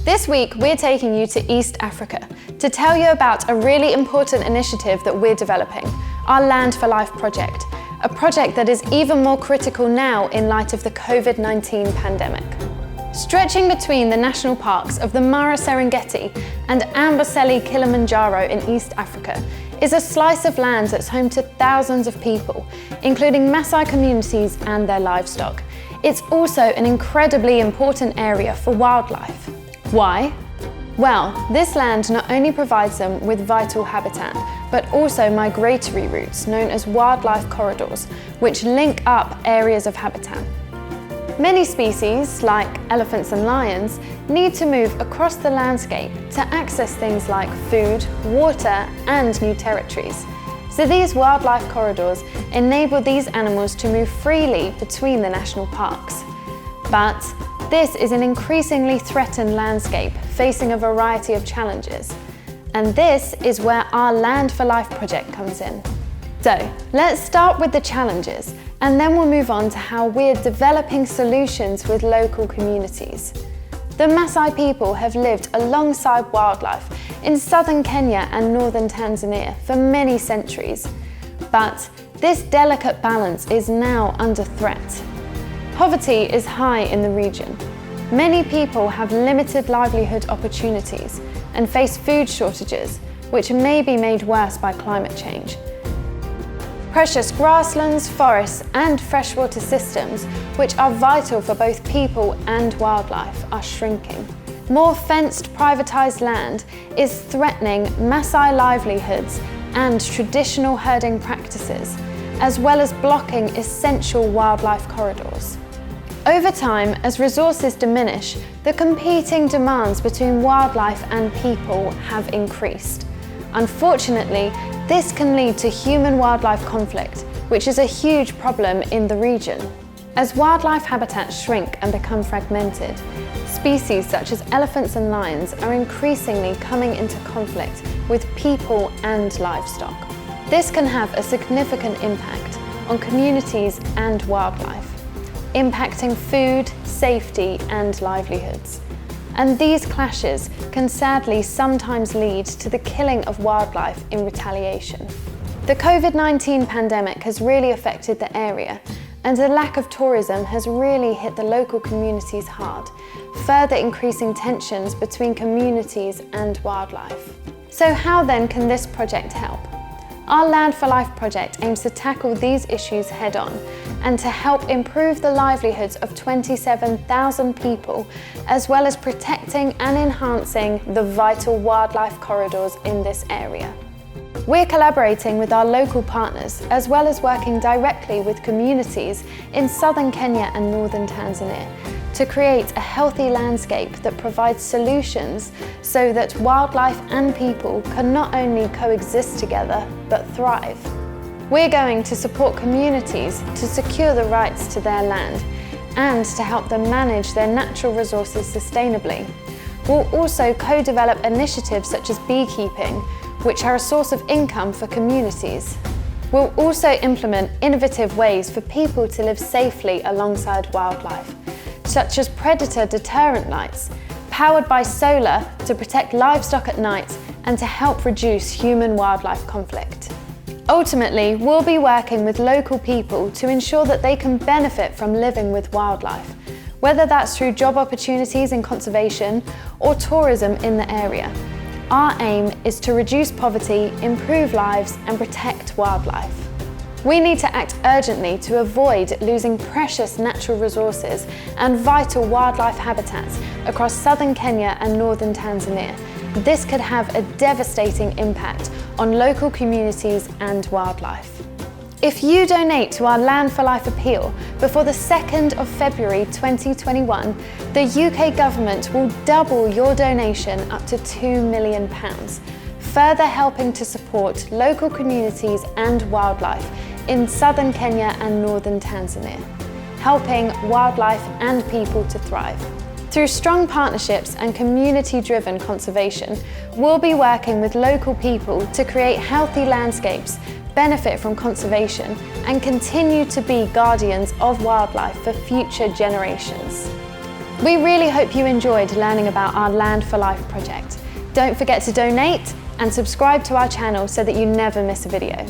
This week, we're taking you to East Africa to tell you about a really important initiative that we're developing, our Land for Life project, a project that is even more critical now in light of the COVID-19 pandemic. Stretching between the national parks of the Mara Serengeti and Amboseli Kilimanjaro in East Africa is a slice of land that's home to thousands of people, including Maasai communities and their livestock. It's also an incredibly important area for wildlife. Why? Well, this land not only provides them with vital habitat, but also migratory routes known as wildlife corridors, which link up areas of habitat. Many species, like elephants and lions, need to move across the landscape to access things like food, water, and new territories. So these wildlife corridors enable these animals to move freely between the national parks. But this is an increasingly threatened landscape facing a variety of challenges. And this is where our Land for Life project comes in. So let's start with the challenges, and then we'll move on to how we're developing solutions with local communities. The Maasai people have lived alongside wildlife in southern Kenya and northern Tanzania for many centuries. But this delicate balance is now under threat. Poverty is high in the region. Many people have limited livelihood opportunities and face food shortages, which may be made worse by climate change. Precious grasslands, forests, and freshwater systems, which are vital for both people and wildlife, are shrinking. More fenced, privatised land is threatening Maasai livelihoods and traditional herding practices, as well as blocking essential wildlife corridors. Over time, as resources diminish, the competing demands between wildlife and people have increased. Unfortunately, this can lead to human-wildlife conflict, which is a huge problem in the region. As wildlife habitats shrink and become fragmented, species such as elephants and lions are increasingly coming into conflict with people and livestock. This can have a significant impact on communities and wildlife, impacting food, safety, and livelihoods. And these clashes can sadly sometimes lead to the killing of wildlife in retaliation. The COVID-19 pandemic has really affected the area, and the lack of tourism has really hit the local communities hard, further increasing tensions between communities and wildlife. So how then can this project help? Our Land for Life project aims to tackle these issues head-on and to help improve the livelihoods of 27,000 people, as well as protecting and enhancing the vital wildlife corridors in this area. We're collaborating with our local partners, as well as working directly with communities in southern Kenya and northern Tanzania to create a healthy landscape that provides solutions so that wildlife and people can not only coexist together, but thrive. We're going to support communities to secure the rights to their land and to help them manage their natural resources sustainably. We'll also co-develop initiatives such as beekeeping, which are a source of income for communities. We'll also implement innovative ways for people to live safely alongside wildlife, such as predator deterrent lights, powered by solar to protect livestock at night and to help reduce human-wildlife conflict. Ultimately, we'll be working with local people to ensure that they can benefit from living with wildlife, whether that's through job opportunities in conservation or tourism in the area. Our aim is to reduce poverty, improve lives, and protect wildlife. We need to act urgently to avoid losing precious natural resources and vital wildlife habitats across southern Kenya and northern Tanzania. This could have a devastating impact on local communities and wildlife. If you donate to our Land for Life appeal before the 2nd of February 2021, the UK government will double your donation up to £2 million, further helping to support local communities and wildlife in southern Kenya and northern Tanzania, helping wildlife and people to thrive. Through strong partnerships and community-driven conservation, we'll be working with local people to create healthy landscapes, benefit from conservation, and continue to be guardians of wildlife for future generations. We really hope you enjoyed learning about our Land for Life project. Don't forget to donate and subscribe to our channel so that you never miss a video.